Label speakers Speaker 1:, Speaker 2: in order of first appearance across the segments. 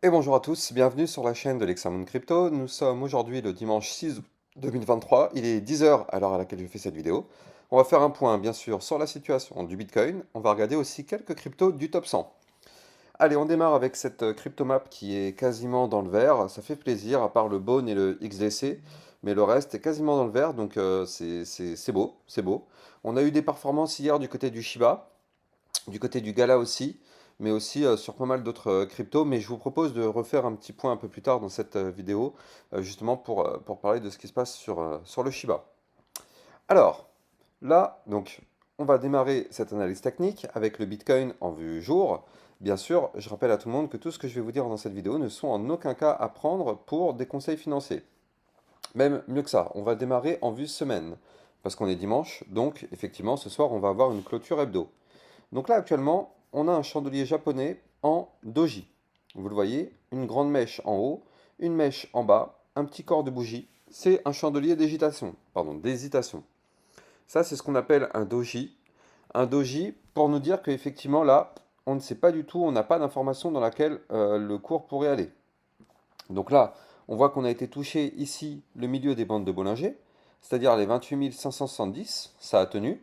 Speaker 1: Et bonjour à tous, bienvenue sur la chaîne de l'Hexamoon Crypto. Nous sommes aujourd'hui le dimanche 6 août 2023, il est 10 heures à l'heure à laquelle je fais cette vidéo. On va faire un point bien sûr sur la situation du Bitcoin, on va regarder aussi quelques cryptos du top 100. Allez, on démarre avec cette cryptomap qui est quasiment dans le vert, ça fait plaisir à part le Bone et le XDC, mais le reste est quasiment dans le vert, donc c'est beau, c'est beau. On a eu des performances hier du côté du Shiba, du côté du Gala aussi, mais aussi sur pas mal d'autres cryptos. Mais je vous propose de refaire un petit point un peu plus tard dans cette vidéo, justement pour parler de ce qui se passe sur le Shiba. Alors, là, donc, on va démarrer cette analyse technique avec le Bitcoin en vue jour. Bien sûr, je rappelle à tout le monde que tout ce que je vais vous dire dans cette vidéo ne sont en aucun cas à prendre pour des conseils financiers. Même mieux que ça, on va démarrer en vue semaine, parce qu'on est dimanche, donc effectivement ce soir on va avoir une clôture hebdo. Donc là, actuellement, on a un chandelier japonais en doji. Vous le voyez, une grande mèche en haut, une mèche en bas, un petit corps de bougie. C'est un chandelier d'hésitation. Pardon, d'hésitation. Ça, c'est ce qu'on appelle un doji. Un doji pour nous dire qu'effectivement, là, on ne sait pas du tout, on n'a pas d'information dans laquelle le cours pourrait aller. Donc là, on voit qu'on a été touché ici le milieu des bandes de Bollinger, c'est-à-dire les 28 570, ça a tenu.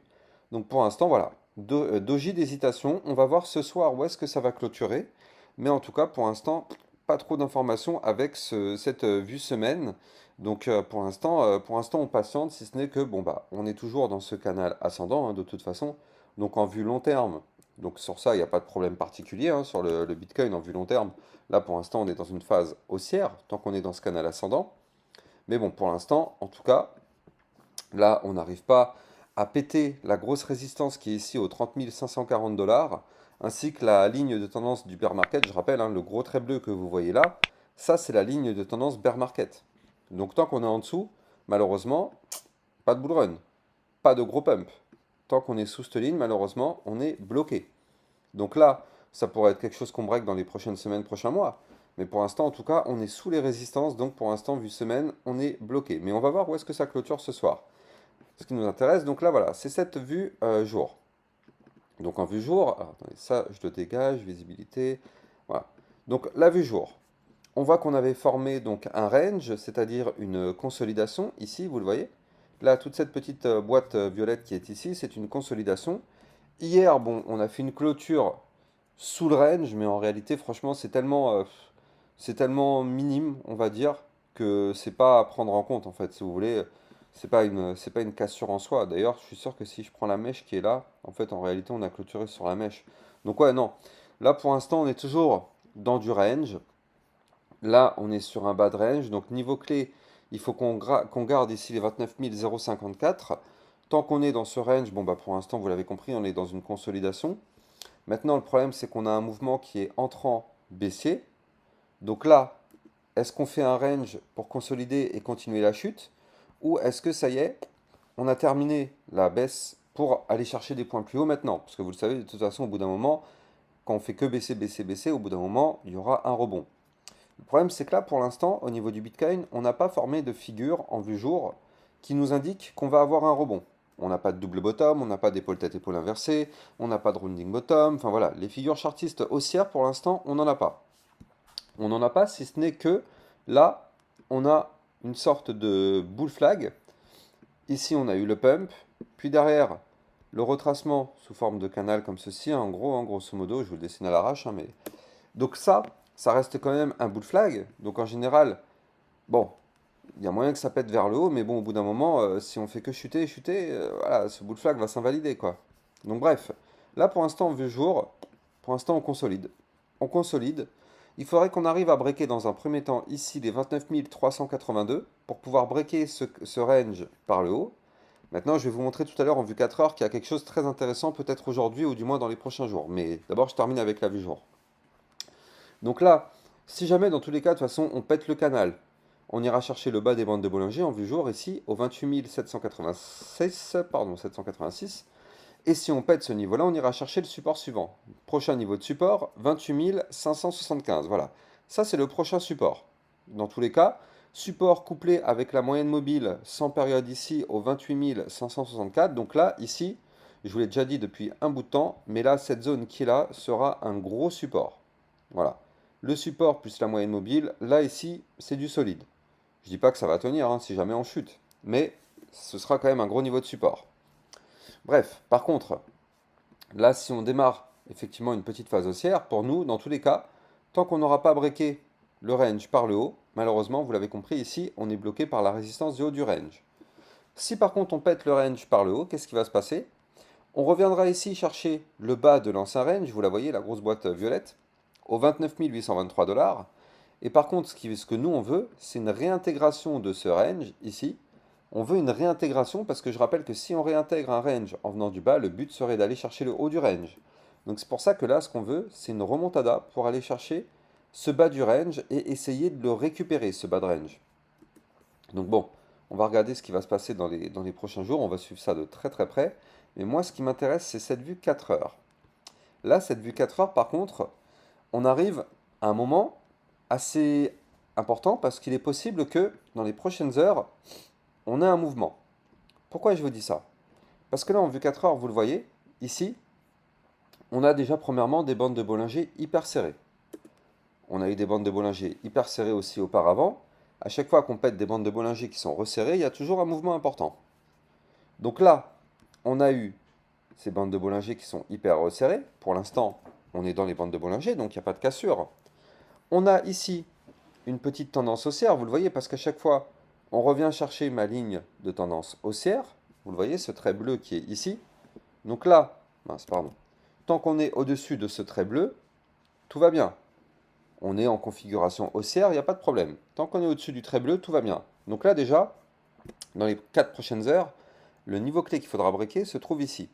Speaker 1: Donc pour l'instant, voilà, doji d'hésitation. On va voir ce soir où est-ce que ça va clôturer. Mais en tout cas, pour l'instant, pas trop d'informations avec cette vue semaine. Donc pour l'instant, on patiente, si ce n'est que, bon, bah, on est toujours dans ce canal ascendant, hein, de toute façon. Donc en vue long terme, donc sur ça, il n'y a pas de problème particulier, hein, sur le Bitcoin en vue long terme. Là, pour l'instant, on est dans une phase haussière, tant qu'on est dans ce canal ascendant. Mais bon, pour l'instant, en tout cas, là, on n'arrive pas à péter la grosse résistance qui est ici aux 30 540 dollars, ainsi que la ligne de tendance du bear market. Je rappelle, hein, le gros trait bleu que vous voyez là, ça, c'est la ligne de tendance bear market. Donc, tant qu'on est en dessous, malheureusement, pas de bull run, pas de gros pump. Tant qu'on est sous cette ligne, malheureusement, on est bloqué. Donc là, ça pourrait être quelque chose qu'on break dans les prochaines semaines, prochains mois. Mais pour l'instant, en tout cas, on est sous les résistances. Donc pour l'instant, vue semaine, on est bloqué. Mais on va voir où est-ce que ça clôture ce soir. Ce qui nous intéresse, donc là, voilà, c'est cette vue jour. Donc en vue jour, alors, attendez, ça, je le dégage, visibilité. Voilà. Donc la vue jour. On voit qu'on avait formé donc un range, c'est-à-dire une consolidation. Ici, vous le voyez. Là, toute cette petite boîte violette qui est ici, c'est une consolidation. Hier, bon, on a fait une clôture sous le range, mais en réalité, franchement, c'est tellement minime, on va dire, que c'est pas à prendre en compte, en fait, si vous voulez. C'est pas une cassure en soi. D'ailleurs, je suis sûr que si je prends la mèche qui est là, en fait, en réalité, on a clôturé sur la mèche. Donc ouais, non. Là, pour l'instant, on est toujours dans du range. Là, on est sur un bas de range. Donc niveau clé, il faut qu'on garde ici les 29 054. Tant qu'on est dans ce range, bon bah pour l'instant, vous l'avez compris, on est dans une consolidation. Maintenant, le problème, c'est qu'on a un mouvement qui est entrant baissier. Donc là, est-ce qu'on fait un range pour consolider et continuer la chute? Ou est-ce que ça y est, on a terminé la baisse pour aller chercher des points plus hauts maintenant? Parce que vous le savez, de toute façon, au bout d'un moment, quand on fait que baisser, baisser, baisser, au bout d'un moment, il y aura un rebond. Le problème, c'est que là, pour l'instant, au niveau du Bitcoin, on n'a pas formé de figure en vue jour qui nous indique qu'on va avoir un rebond. On n'a pas de double bottom, on n'a pas d'épaule tête épaule inversée, on n'a pas de rounding bottom, enfin voilà, les figures chartistes haussières pour l'instant, on n'en a pas. On n'en a pas si ce n'est que là, on a une sorte de bull flag. Ici, on a eu le pump, puis derrière, le retracement sous forme de canal comme ceci, en gros, hein, grosso modo, je vous le dessine à l'arrache, hein, mais donc ça reste quand même un bull flag. Donc en général, bon, il y a moyen que ça pète vers le haut, mais bon, au bout d'un moment, si on fait que chuter, chuter, voilà, ce bull flag va s'invalider, quoi. Donc bref, là pour l'instant, on veut jour, pour l'instant, on consolide. On consolide. Il faudrait qu'on arrive à breaker dans un premier temps ici les 29 382 pour pouvoir breaker ce range par le haut. Maintenant, je vais vous montrer tout à l'heure en vue 4 heures qu'il y a quelque chose de très intéressant, peut-être aujourd'hui ou du moins dans les prochains jours. Mais d'abord, je termine avec la vue jour. Donc là, si jamais dans tous les cas, de toute façon, on pète le canal, on ira chercher le bas des bandes de Bollinger en vue jour ici au 28 786, pardon, 786. Et si on pète ce niveau-là, on ira chercher le support suivant. Prochain niveau de support, 28 575. Voilà. Ça, c'est le prochain support. Dans tous les cas, support couplé avec la moyenne mobile sans période ici au 28 564. Donc là, ici, je vous l'ai déjà dit depuis un bout de temps, mais là, cette zone qui est là sera un gros support. Voilà. Le support plus la moyenne mobile, là ici, c'est du solide. Je dis pas que ça va tenir hein, si jamais on chute, mais ce sera quand même un gros niveau de support. Bref, par contre, là si on démarre effectivement une petite phase haussière, pour nous, dans tous les cas, tant qu'on n'aura pas breaké le range par le haut, malheureusement, vous l'avez compris ici, on est bloqué par la résistance du haut du range. Si par contre on pète le range par le haut, qu'est-ce qui va se passer? On reviendra ici chercher le bas de l'ancien range, vous la voyez, la grosse boîte violette, au 29 823 $. Et par contre, ce que nous on veut, c'est une réintégration de ce range ici. On veut une réintégration parce que je rappelle que si on réintègre un range en venant du bas, le but serait d'aller chercher le haut du range. Donc c'est pour ça que là, ce qu'on veut, c'est une remontada pour aller chercher ce bas du range et essayer de le récupérer, ce bas de range. Donc bon, on va regarder ce qui va se passer dans les prochains jours, on va suivre ça de très très près. Mais moi, ce qui m'intéresse, c'est cette vue 4 heures. Là, cette vue 4 heures, par contre, on arrive à un moment assez important parce qu'il est possible que dans les prochaines heures, on ait un mouvement. Pourquoi je vous dis ça? Parce que là, en vue 4 heures, vous le voyez, ici, on a déjà premièrement des bandes de Bollinger hyper serrées. On a eu des bandes de Bollinger hyper serrées aussi auparavant. À chaque fois qu'on pète des bandes de Bollinger qui sont resserrées, il y a toujours un mouvement important. Donc là, on a eu ces bandes de Bollinger qui sont hyper resserrées. Pour l'instant, on est dans les bandes de Bollinger, donc il n'y a pas de cassure. On a ici une petite tendance haussière, vous le voyez, parce qu'à chaque fois, on revient chercher ma ligne de tendance haussière. Vous le voyez, ce trait bleu qui est ici. Donc là, tant qu'on est au-dessus de ce trait bleu, tout va bien. On est en configuration haussière, il n'y a pas de problème. Tant qu'on est au-dessus du trait bleu, tout va bien. Donc là déjà, dans les 4 prochaines heures, le niveau clé qu'il faudra breaker se trouve ici.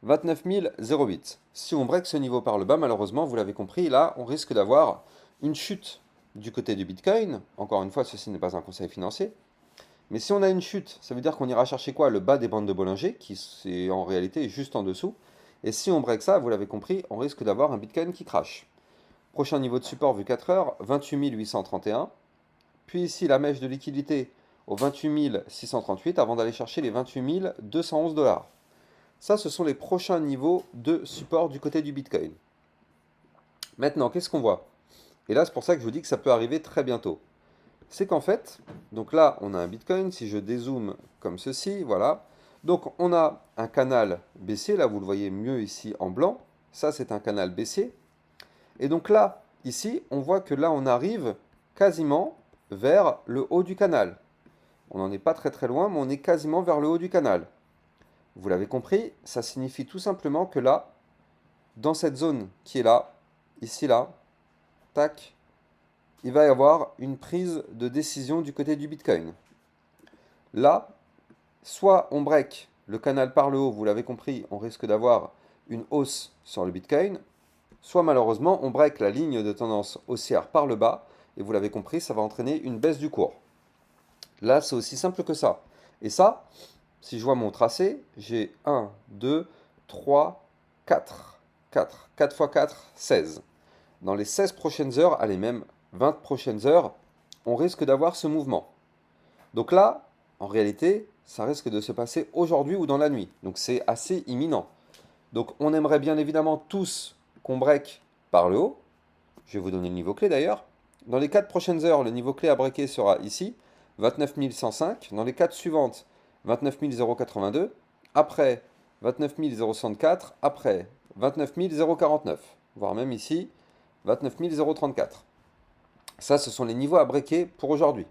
Speaker 1: 29 008. Si on break ce niveau par le bas, malheureusement, vous l'avez compris, là, on risque d'avoir une chute du côté du Bitcoin. Encore une fois, ceci n'est pas un conseil financier. Mais si on a une chute, ça veut dire qu'on ira chercher quoi? Le bas des bandes de Bollinger, qui est en réalité juste en dessous. Et si on break ça, vous l'avez compris, on risque d'avoir un Bitcoin qui crache. Prochain niveau de support vu 4 heures, 28 831. Puis ici, la mèche de liquidité au 28 638 avant d'aller chercher les 28 211 $. Ça, ce sont les prochains niveaux de support du côté du Bitcoin. Maintenant, qu'est-ce qu'on voit? Et là, c'est pour ça que je vous dis que ça peut arriver très bientôt. C'est qu'en fait, donc là, on a un Bitcoin. Si je dézoome comme ceci, voilà. Donc, on a un canal baissier. Là, vous le voyez mieux ici en blanc. Ça, c'est un canal baissier. Et donc là, ici, on voit que là, on arrive quasiment vers le haut du canal. On n'en est pas très très loin, mais on est quasiment vers le haut du canal. Vous l'avez compris, ça signifie tout simplement que là, dans cette zone qui est là, ici là, tac, il va y avoir une prise de décision du côté du Bitcoin. Là, soit on break le canal par le haut, vous l'avez compris, on risque d'avoir une hausse sur le Bitcoin, soit malheureusement on break la ligne de tendance haussière par le bas, et vous l'avez compris, ça va entraîner une baisse du cours. Là, c'est aussi simple que ça. Et ça, si je vois mon tracé, j'ai 1, 2, 3, 4. 4. 4 x 4, 16. Dans les 16 prochaines heures, allez même 20 prochaines heures, on risque d'avoir ce mouvement. Donc là, en réalité, ça risque de se passer aujourd'hui ou dans la nuit. Donc c'est assez imminent. Donc on aimerait bien évidemment tous qu'on break par le haut. Je vais vous donner le niveau clé d'ailleurs. Dans les 4 prochaines heures, le niveau clé à breaker sera ici, 29 105. Dans les 4 suivantes, 29 082. Après, 29 064. Après, 29 049. Voire même ici, 29 034. Ça, ce sont les niveaux à breaker pour aujourd'hui.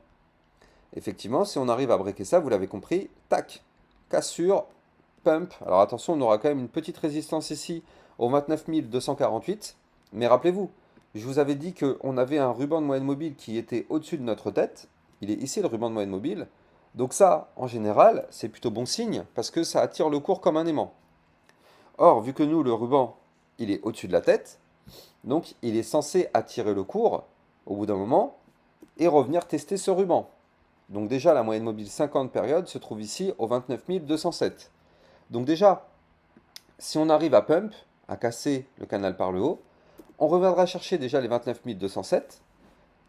Speaker 1: Effectivement, si on arrive à breaker ça, vous l'avez compris, tac, cassure, pump. Alors attention, on aura quand même une petite résistance ici au 29 248. Mais rappelez-vous, je vous avais dit qu'on avait un ruban de moyenne mobile qui était au-dessus de notre tête. Il est ici le ruban de moyenne mobile. Donc ça, en général, c'est plutôt bon signe parce que ça attire le cours comme un aimant. Or, vu que nous, le ruban, il est au-dessus de la tête, donc il est censé attirer le cours au bout d'un moment et revenir tester ce ruban. Donc déjà, la moyenne mobile 50 périodes se trouve ici au 29 207. Donc déjà, si on arrive à pump, à casser le canal par le haut, on reviendra chercher déjà les 29 207.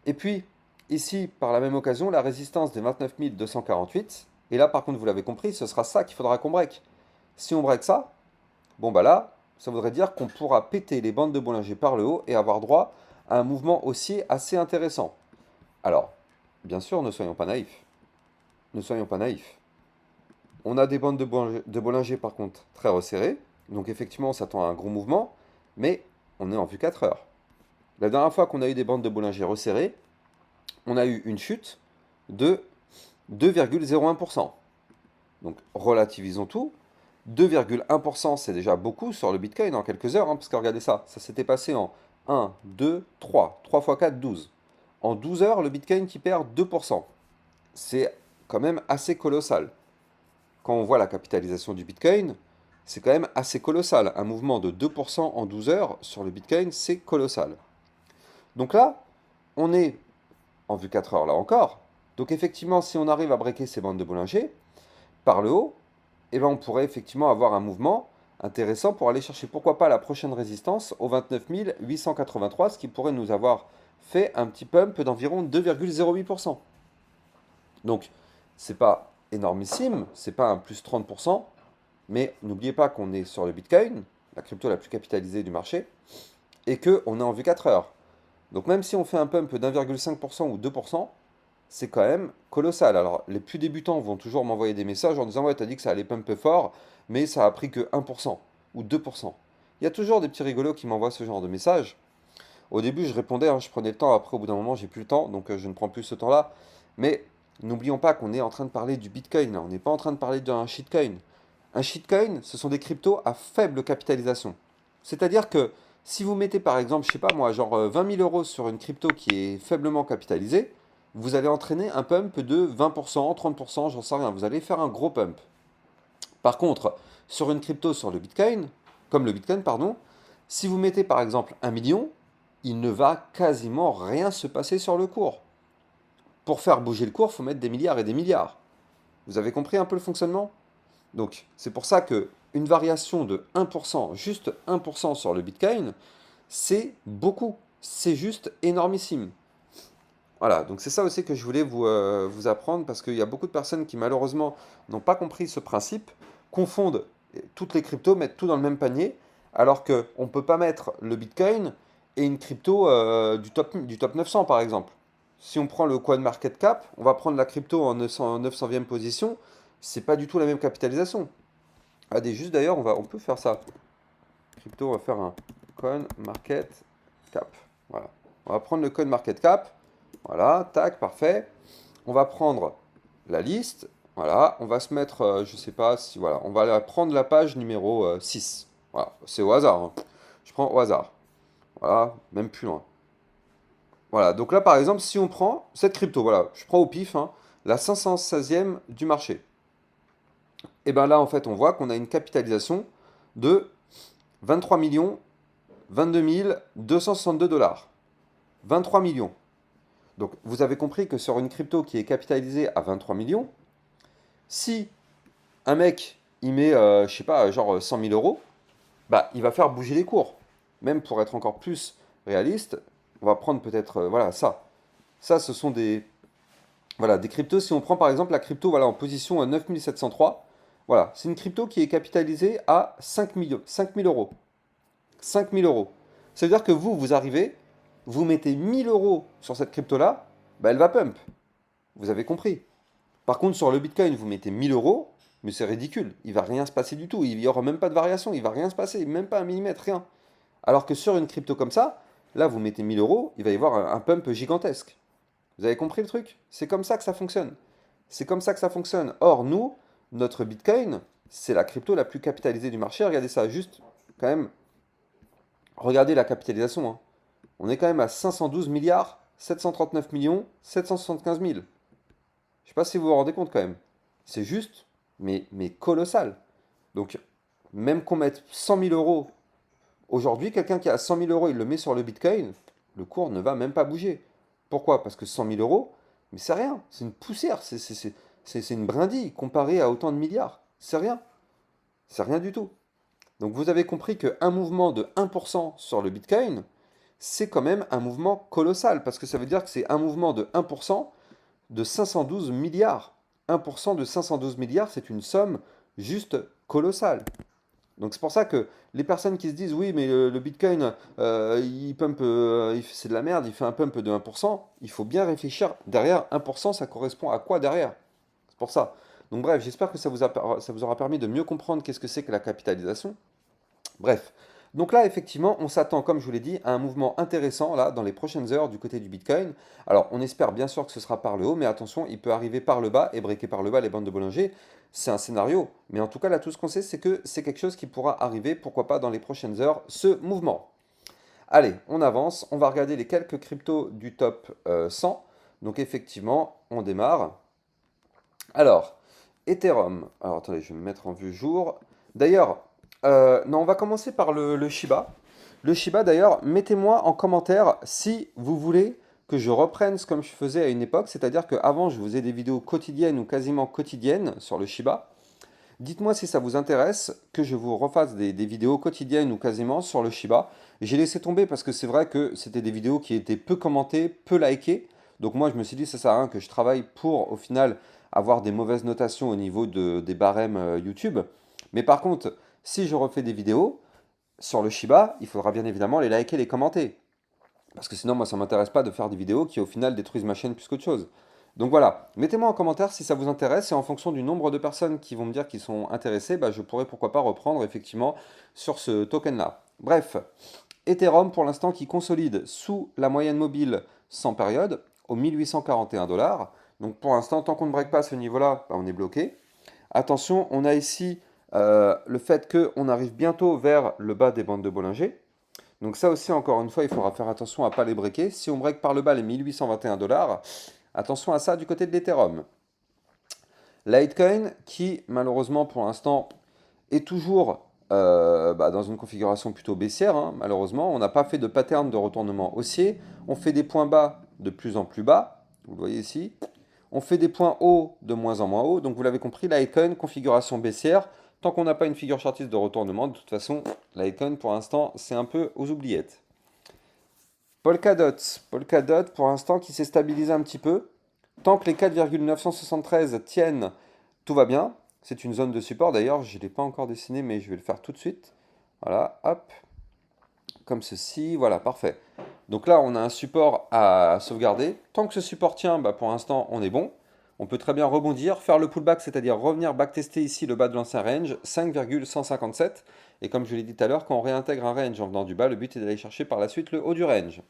Speaker 1: Et puis, ici, par la même occasion, la résistance des 29 248. Et là, par contre, vous l'avez compris, ce sera ça qu'il faudra qu'on break. Si on break ça, bon bah là, ça voudrait dire qu'on pourra péter les bandes de Bollinger par le haut et avoir droit à un mouvement haussier assez intéressant. Alors, bien sûr, ne soyons pas naïfs. Ne soyons pas naïfs. On a des bandes de Bollinger par contre très resserrées. Donc effectivement, on s'attend à un gros mouvement, mais on est en vue 4 heures. La dernière fois qu'on a eu des bandes de Bollinger resserrées, on a eu une chute de 2,01%. Donc relativisons tout. 2,1%, c'est déjà beaucoup sur le Bitcoin en quelques heures, hein, parce que regardez ça, ça s'était passé en 1, 2, 3. 3 fois 4, 12. En 12 heures, le Bitcoin qui perd 2%. C'est quand même assez colossal. Quand on voit la capitalisation du Bitcoin, c'est quand même assez colossal. Un mouvement de 2% en 12 heures sur le Bitcoin, c'est colossal. Donc là, on est en vue 4 heures là encore. Donc effectivement, si on arrive à breaker ces bandes de Bollinger par le haut, eh ben on pourrait effectivement avoir un mouvement intéressant pour aller chercher, pourquoi pas, la prochaine résistance au 29 883, ce qui pourrait nous avoir fait un petit pump d'environ 2,08%. Donc, c'est pas énormissime, c'est pas un plus 30%, mais n'oubliez pas qu'on est sur le Bitcoin, la crypto la plus capitalisée du marché, et qu'on est en vue 4 heures. Donc même si on fait un pump d'1,5% ou 2%, c'est quand même colossal. Alors les plus débutants vont toujours m'envoyer des messages en disant ouais, t'as dit que ça allait pumper fort, mais ça a pris que 1% ou 2%. Il y a toujours des petits rigolos qui m'envoient ce genre de messages. Au début, je répondais, hein, je prenais le temps, après au bout d'un moment, j'ai plus le temps, donc je ne prends plus ce temps-là. Mais n'oublions pas qu'on est en train de parler du Bitcoin, là. On n'est pas en train de parler d'un shitcoin. Un shitcoin, ce sont des cryptos à faible capitalisation. C'est-à-dire que si vous mettez par exemple, je sais pas moi, genre 20 000 euros sur une crypto qui est faiblement capitalisée, vous allez entraîner un pump de 20%, 30%, j'en sais rien. Vous allez faire un gros pump. Par contre, sur une crypto sur le Bitcoin, comme le Bitcoin, pardon, si vous mettez par exemple 1 million, il ne va quasiment rien se passer sur le cours. Pour faire bouger le cours, il faut mettre des milliards et des milliards. Vous avez compris un peu le fonctionnement? Donc, c'est pour ça que une variation de 1%, juste 1% sur le Bitcoin, c'est beaucoup. C'est juste énormissime. Voilà, donc c'est ça aussi que je voulais vous apprendre parce qu'il y a beaucoup de personnes qui malheureusement n'ont pas compris ce principe, confondent toutes les cryptos, mettent tout dans le même panier, alors qu'on ne peut pas mettre le Bitcoin et une crypto du top 900 par exemple. Si on prend le CoinMarketCap, on va prendre la crypto en 900e position, c'est pas du tout la même capitalisation. Ah, juste d'ailleurs, on peut faire ça. Crypto, on va faire un CoinMarketCap. Voilà. On va prendre le CoinMarketCap. Voilà, tac, parfait. On va prendre la liste. Voilà, on va se mettre, je sais pas si, voilà, on va prendre la page numéro 6. Voilà, c'est au hasard, hein. Je prends au hasard. Voilà, même plus loin. Voilà, donc là par exemple, si on prend cette crypto, voilà, je prends au pif, hein, la 516e du marché. Et bien là, en fait, on voit qu'on a une capitalisation de 23 millions 22 262 $. 23 millions. Donc vous avez compris que sur une crypto qui est capitalisée à 23 millions, si un mec il met, je sais pas, genre 100 000 euros, bah il va faire bouger les cours. Même pour être encore plus réaliste, on va prendre peut-être, voilà, ça. Ça, ce sont voilà, des cryptos. Si on prend par exemple la crypto voilà, en position à 9703, voilà, c'est une crypto qui est capitalisée à 5 000 euros. 5 000 euros. Ça veut dire que vous arrivez, vous mettez 1000 euros sur cette crypto-là, bah elle va pump. Vous avez compris. Par contre, sur le Bitcoin, vous mettez 1000 euros, mais c'est ridicule. Il va rien se passer du tout. Il n'y aura même pas de variation. Il va rien se passer. Même pas un millimètre, rien. Alors que sur une crypto comme ça, là, vous mettez 1000 euros, il va y avoir un pump gigantesque. Vous avez compris le truc? C'est comme ça que ça fonctionne. C'est comme ça que ça fonctionne. Or, nous, notre Bitcoin, c'est la crypto la plus capitalisée du marché. Regardez ça, juste quand même. Regardez la capitalisation, hein. On est quand même à 512 milliards 739 millions 775 000. Je sais pas si vous vous rendez compte quand même. C'est juste, mais colossal. Donc, même qu'on mette 100 000 euros aujourd'hui, quelqu'un qui a 100 000 euros, il le met sur le Bitcoin, le cours ne va même pas bouger. Pourquoi? Parce que 100 000 euros, mais c'est rien. C'est une poussière. C'est une brindille comparé à autant de milliards. C'est rien. C'est rien du tout. Donc vous avez compris qu'un mouvement de 1% sur le Bitcoin, c'est quand même un mouvement colossal, parce que ça veut dire que c'est un mouvement de 1% de 512 milliards. 1% de 512 milliards, c'est une somme juste colossale. Donc c'est pour ça que les personnes qui se disent oui mais le Bitcoin il pump, c'est de la merde, il fait un pump de 1%, il faut bien réfléchir derrière 1% ça correspond à quoi derrière? C'est pour ça. Donc bref, j'espère que ça vous aura permis de mieux comprendre qu'est-ce que c'est que la capitalisation. Bref, donc là, effectivement, on s'attend, comme je vous l'ai dit, à un mouvement intéressant là dans les prochaines heures du côté du Bitcoin. Alors, on espère bien sûr que ce sera par le haut, mais attention, il peut arriver par le bas et breaker par le bas les bandes de Bollinger. C'est un scénario, mais en tout cas, là, tout ce qu'on sait, c'est que c'est quelque chose qui pourra arriver, pourquoi pas dans les prochaines heures, ce mouvement. Allez, on avance, on va regarder les quelques cryptos du top 100. Donc, effectivement, on démarre. Alors, Ethereum. Alors, attendez, je vais me mettre en vue jour. D'ailleurs, non, on va commencer par le Shiba. Le Shiba, d'ailleurs, mettez-moi en commentaire si vous voulez que je reprenne ce comme je faisais à une époque, c'est-à-dire qu'avant, je faisais des vidéos quotidiennes ou quasiment quotidiennes sur le Shiba. Dites-moi si ça vous intéresse que je vous refasse des vidéos quotidiennes ou quasiment sur le Shiba. J'ai laissé tomber parce que c'est vrai que c'était des vidéos qui étaient peu commentées, peu likées. Donc moi je me suis dit ça sert à rien que je travaille pour au final avoir des mauvaises notations au niveau des barèmes YouTube. Mais par contre, si je refais des vidéos sur le Shiba, il faudra bien évidemment les liker, les commenter. Parce que sinon moi ça m'intéresse pas de faire des vidéos qui au final détruisent ma chaîne plus qu'autre chose. Donc voilà, mettez-moi en commentaire si ça vous intéresse et en fonction du nombre de personnes qui vont me dire qu'ils sont intéressés, bah, je pourrais pourquoi pas reprendre effectivement sur ce token-là. Bref, Ethereum pour l'instant qui consolide sous la moyenne mobile sans période au 1841 $. Donc pour l'instant, tant qu'on ne break pas ce niveau-là, bah, on est bloqué. Attention, on a ici le fait qu'on arrive bientôt vers le bas des bandes de Bollinger. Donc ça aussi, encore une fois, il faudra faire attention à ne pas les breaker. Si on break par le bas les 1821 $, attention à ça du côté de l'Ethereum. Litecoin qui, malheureusement, pour l'instant, est toujours dans une configuration plutôt baissière. Hein, malheureusement, on n'a pas fait de pattern de retournement haussier. On fait des points bas de plus en plus bas. Vous le voyez ici. On fait des points hauts de moins en moins hauts. Donc vous l'avez compris, Litecoin, configuration baissière. Tant qu'on n'a pas une figure chartiste de retournement, de toute façon, Litecoin, pour l'instant, c'est un peu aux oubliettes. Polkadot. Polkadot, pour l'instant, qui s'est stabilisé un petit peu. Tant que les 4,973 tiennent, tout va bien. C'est une zone de support. D'ailleurs, je ne l'ai pas encore dessiné, mais je vais le faire tout de suite. Voilà, hop. Comme ceci. Voilà, parfait. Donc là, on a un support à sauvegarder. Tant que ce support tient, bah, pour l'instant, on est bon. On peut très bien rebondir, faire le pullback, c'est-à-dire revenir backtester ici le bas de l'ancien range, 5,157. Et comme je l'ai dit tout à l'heure, quand on réintègre un range en venant du bas, le but est d'aller chercher par la suite le haut du range.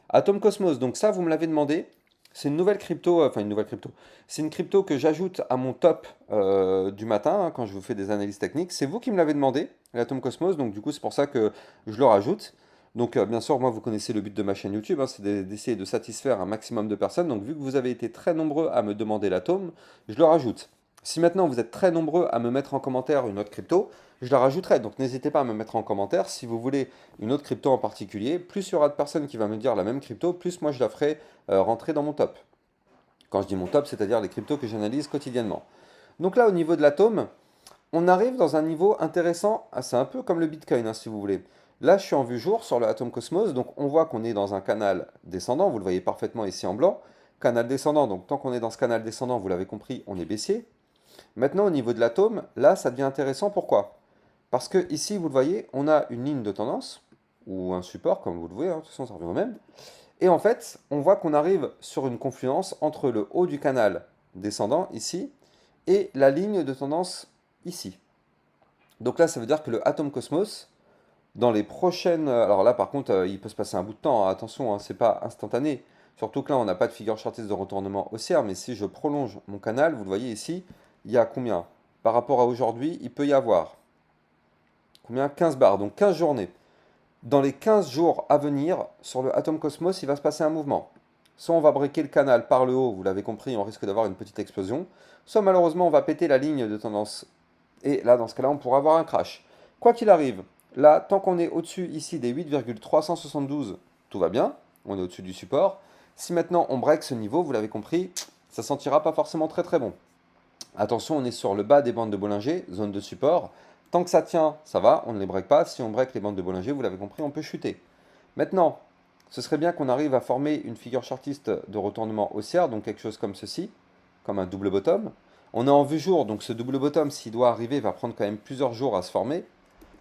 Speaker 1: Atom Cosmos, donc ça, vous me l'avez demandé. C'est une nouvelle crypto, enfin une nouvelle crypto. C'est une crypto que j'ajoute à mon top du matin hein, quand je vous fais des analyses techniques. C'est vous qui me l'avez demandé, l'Atom Cosmos, donc du coup c'est pour ça que je le rajoute. Donc bien sûr, moi vous connaissez le but de ma chaîne YouTube, hein, c'est d'essayer de satisfaire un maximum de personnes. Donc vu que vous avez été très nombreux à me demander l'atome, je le rajoute. Si maintenant vous êtes très nombreux à me mettre en commentaire une autre crypto, je la rajouterai. Donc n'hésitez pas à me mettre en commentaire si vous voulez une autre crypto en particulier. Plus il y aura de personnes qui vont me dire la même crypto, plus moi je la ferai rentrer dans mon top. Quand je dis mon top, c'est-à-dire les cryptos que j'analyse quotidiennement. Donc là, au niveau de l'atome, on arrive dans un niveau intéressant. Ah, c'est un peu comme le Bitcoin, hein, si vous voulez. Là, je suis en vue jour sur le Atom Cosmos, donc on voit qu'on est dans un canal descendant. Vous le voyez parfaitement ici en blanc. Canal descendant, donc tant qu'on est dans ce canal descendant, vous l'avez compris, on est baissier. Maintenant, au niveau de l'atome, là, ça devient intéressant. Pourquoi? Parce que ici, vous le voyez, on a une ligne de tendance, ou un support, comme vous le voyez, hein, de toute façon, ça revient au même. Et en fait, on voit qu'on arrive sur une confluence entre le haut du canal descendant, ici, et la ligne de tendance, ici. Donc là, ça veut dire que le Atom Cosmos, dans les prochaines... Alors là, par contre, il peut se passer un bout de temps, hein, attention, hein, c'est pas instantané. Surtout que là, on n'a pas de figure chartiste de retournement haussière, mais si je prolonge mon canal, vous le voyez ici, il y a combien? Par rapport à aujourd'hui, il peut y avoir combien? 15 barres, donc 15 journées. Dans les 15 jours à venir, sur le Atom Cosmos, il va se passer un mouvement. Soit on va breaker le canal par le haut, vous l'avez compris, on risque d'avoir une petite explosion. Soit malheureusement, on va péter la ligne de tendance. Et là, dans ce cas-là, on pourra avoir un crash. Quoi qu'il arrive, là, tant qu'on est au-dessus ici des 8,372, tout va bien. On est au-dessus du support. Si maintenant on break ce niveau, vous l'avez compris, ça sentira pas forcément très très bon. Attention, on est sur le bas des bandes de Bollinger, zone de support. Tant que ça tient, ça va, on ne les break pas. Si on break les bandes de Bollinger, vous l'avez compris, on peut chuter. Maintenant, ce serait bien qu'on arrive à former une figure chartiste de retournement haussière, donc quelque chose comme ceci, comme un double bottom. On est en vue jour, donc ce double bottom, s'il doit arriver, va prendre quand même plusieurs jours à se former.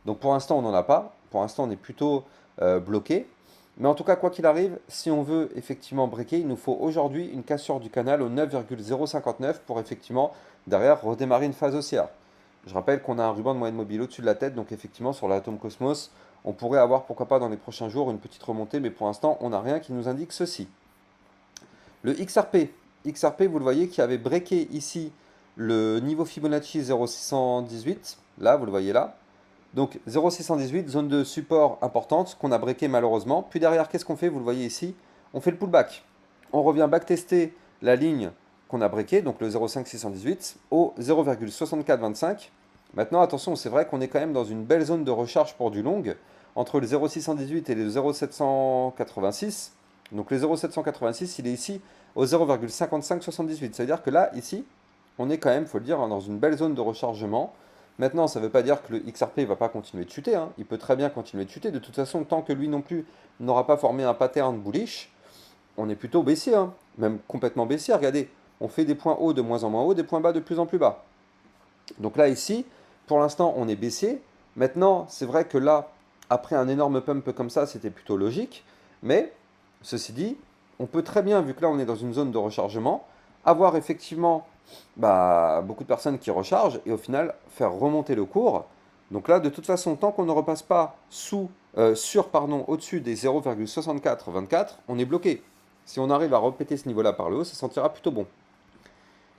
Speaker 1: Donc pour l'instant, on n'en a pas. Pour l'instant, on est plutôt bloqué. Mais en tout cas, quoi qu'il arrive, si on veut effectivement breaker, il nous faut aujourd'hui une cassure du canal au 9,059 pour effectivement derrière redémarrer une phase haussière. Je rappelle qu'on a un ruban de moyenne mobile au-dessus de la tête, donc effectivement sur l'Atom Cosmos, on pourrait avoir pourquoi pas dans les prochains jours une petite remontée, mais pour l'instant on n'a rien qui nous indique ceci. Le XRP, vous le voyez qui avait breaké ici le niveau Fibonacci 0,618, là vous le voyez là. Donc 0,618, zone de support importante qu'on a breaké malheureusement. Puis derrière, qu'est-ce qu'on fait? Vous le voyez ici, on fait le pullback. On revient backtester la ligne qu'on a breaké, donc le 0,5618, au 0,6425. Maintenant, attention, c'est vrai qu'on est quand même dans une belle zone de recharge pour du long, entre le 0,618 et le 0,786. Donc le 0,786, il est ici au 0,5578. C'est-à-dire que là, ici, on est quand même, il faut le dire, dans une belle zone de rechargement. Maintenant, ça ne veut pas dire que le XRP ne va pas continuer de chuter, hein. Il peut très bien continuer de chuter. De toute façon, tant que lui non plus n'aura pas formé un pattern bullish, on est plutôt baissier, hein. Même complètement baissier. Regardez, on fait des points hauts de moins en moins hauts, des points bas de plus en plus bas. Donc là, ici, pour l'instant, on est baissier. Maintenant, c'est vrai que là, après un énorme pump comme ça, c'était plutôt logique. Mais, ceci dit, on peut très bien, vu que là, on est dans une zone de rechargement, avoir effectivement beaucoup de personnes qui rechargent et au final faire remonter le cours. Donc là, de toute façon, tant qu'on ne repasse pas au-dessus des 0,6424, on est bloqué. Si on arrive à répéter ce niveau-là par le haut, ça sentira plutôt bon.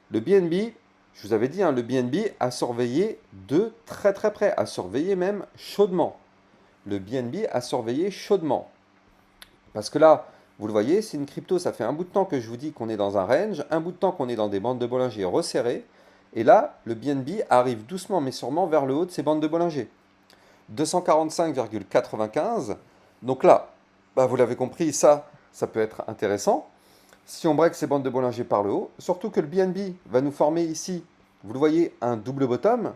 Speaker 1: Le BNB, je vous avais dit, hein, le BNB a surveillé de très très près, a surveillé même chaudement. Le BNB a surveillé chaudement. Parce que là, vous le voyez, c'est une crypto, ça fait un bout de temps que je vous dis qu'on est dans un range, un bout de temps qu'on est dans des bandes de Bollinger resserrées. Et là, le BNB arrive doucement mais sûrement vers le haut de ces bandes de Bollinger. 245,95. Donc là, vous l'avez compris, ça peut être intéressant. Si on break ces bandes de Bollinger par le haut, surtout que le BNB va nous former ici, vous le voyez, un double bottom.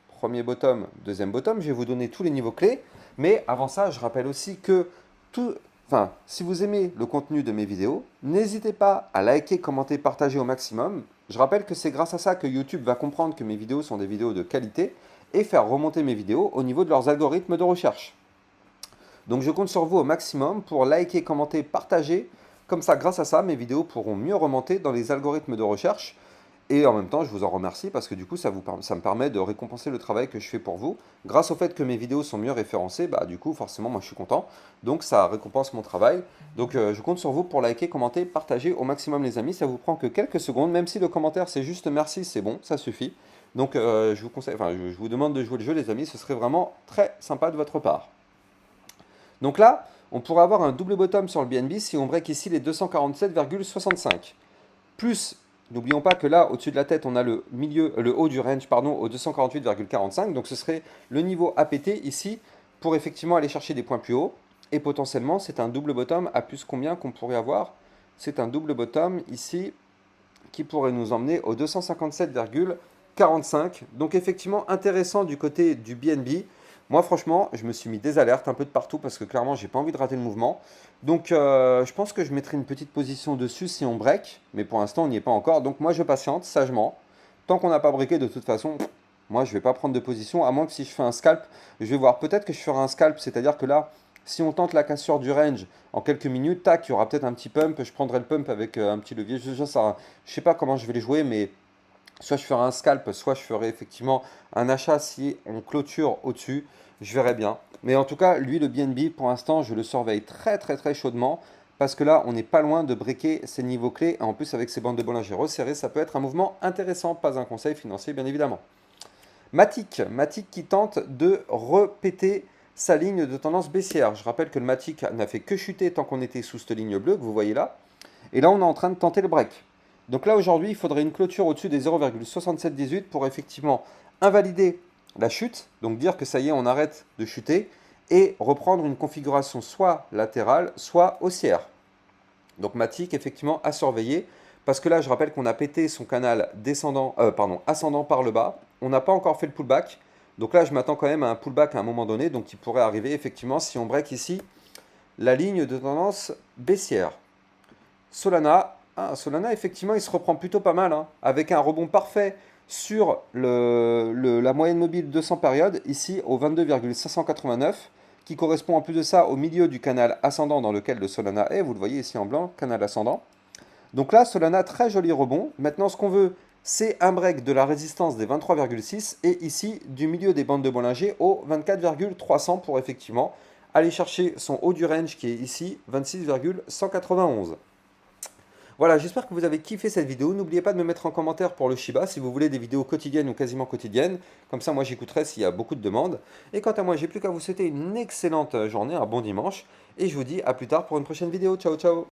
Speaker 1: Premier bottom, deuxième bottom. Je vais vous donner tous les niveaux clés. Mais avant ça, je rappelle aussi que si vous aimez le contenu de mes vidéos, n'hésitez pas à liker, commenter, partager au maximum. Je rappelle que c'est grâce à ça que YouTube va comprendre que mes vidéos sont des vidéos de qualité et faire remonter mes vidéos au niveau de leurs algorithmes de recherche. Donc je compte sur vous au maximum pour liker, commenter, partager. Comme ça, grâce à ça, mes vidéos pourront mieux remonter dans les algorithmes de recherche. Et en même temps, je vous en remercie parce que du coup, ça me permet de récompenser le travail que je fais pour vous. Grâce au fait que mes vidéos sont mieux référencées, du coup, forcément, moi, je suis content. Donc, ça récompense mon travail. Donc, je compte sur vous pour liker, commenter, partager au maximum, les amis. Ça vous prend que quelques secondes. Même si le commentaire, c'est juste merci, c'est bon, ça suffit. Donc, je vous demande de jouer le jeu, les amis. Ce serait vraiment très sympa de votre part. Donc là, on pourrait avoir un double bottom sur le BNB si on break ici les 247,65. Plus, n'oublions pas que là, au-dessus de la tête, on a le haut du range, au 248,45. Donc ce serait le niveau à péter ici pour effectivement aller chercher des points plus hauts. Et potentiellement, c'est un double bottom à plus combien qu'on pourrait avoir? C'est un double bottom ici qui pourrait nous emmener au 257,45. Donc effectivement, intéressant du côté du BNB. Moi, franchement, je me suis mis des alertes un peu de partout parce que clairement, j'ai pas envie de rater le mouvement. Donc, je pense que je mettrai une petite position dessus si on break. Mais pour l'instant, on n'y est pas encore. Donc, moi, je patiente sagement. Tant qu'on n'a pas breaké, de toute façon, moi, je ne vais pas prendre de position. À moins que si je fais un scalp, je vais voir. Peut-être que je ferai un scalp. C'est-à-dire que là, si on tente la cassure du range en quelques minutes, tac, il y aura peut-être un petit pump. Je prendrai le pump avec un petit levier. Je ne sais pas comment je vais les jouer, mais soit je ferai un scalp, soit je ferai effectivement un achat si on clôture au-dessus. Je verrai bien. Mais en tout cas, lui, le BNB, pour l'instant, je le surveille très très très chaudement. Parce que là, on n'est pas loin de breaker ces niveaux clés. Et en plus, avec ces bandes de Bollinger resserrées, ça peut être un mouvement intéressant. Pas un conseil financier, bien évidemment. Matic qui tente de répéter sa ligne de tendance baissière. Je rappelle que le Matic n'a fait que chuter tant qu'on était sous cette ligne bleue que vous voyez là. Et là, on est en train de tenter le break. Donc là, aujourd'hui, il faudrait une clôture au-dessus des 0,6718 pour effectivement invalider la chute, donc dire que ça y est, on arrête de chuter, et reprendre une configuration soit latérale, soit haussière. Donc Matic, effectivement, à surveiller, parce que là, je rappelle qu'on a pété son canal ascendant par le bas. On n'a pas encore fait le pullback. Donc là, je m'attends quand même à un pullback à un moment donné, donc il pourrait arriver effectivement si on break ici la ligne de tendance baissière. Solana, effectivement, il se reprend plutôt pas mal, hein, avec un rebond parfait sur la moyenne mobile 200 périodes, ici au 22,589, qui correspond en plus de ça au milieu du canal ascendant dans lequel le Solana est. Vous le voyez ici en blanc, canal ascendant. Donc là, Solana, très joli rebond. Maintenant, ce qu'on veut, c'est un break de la résistance des 23,6 et ici du milieu des bandes de Bollinger au 24,300 pour effectivement aller chercher son haut du range qui est ici 26,191. Voilà, j'espère que vous avez kiffé cette vidéo. N'oubliez pas de me mettre en commentaire pour le Shiba si vous voulez des vidéos quotidiennes ou quasiment quotidiennes. Comme ça, moi, j'écouterai s'il y a beaucoup de demandes. Et quant à moi, j'ai plus qu'à vous souhaiter une excellente journée, un bon dimanche. Et je vous dis à plus tard pour une prochaine vidéo. Ciao, ciao!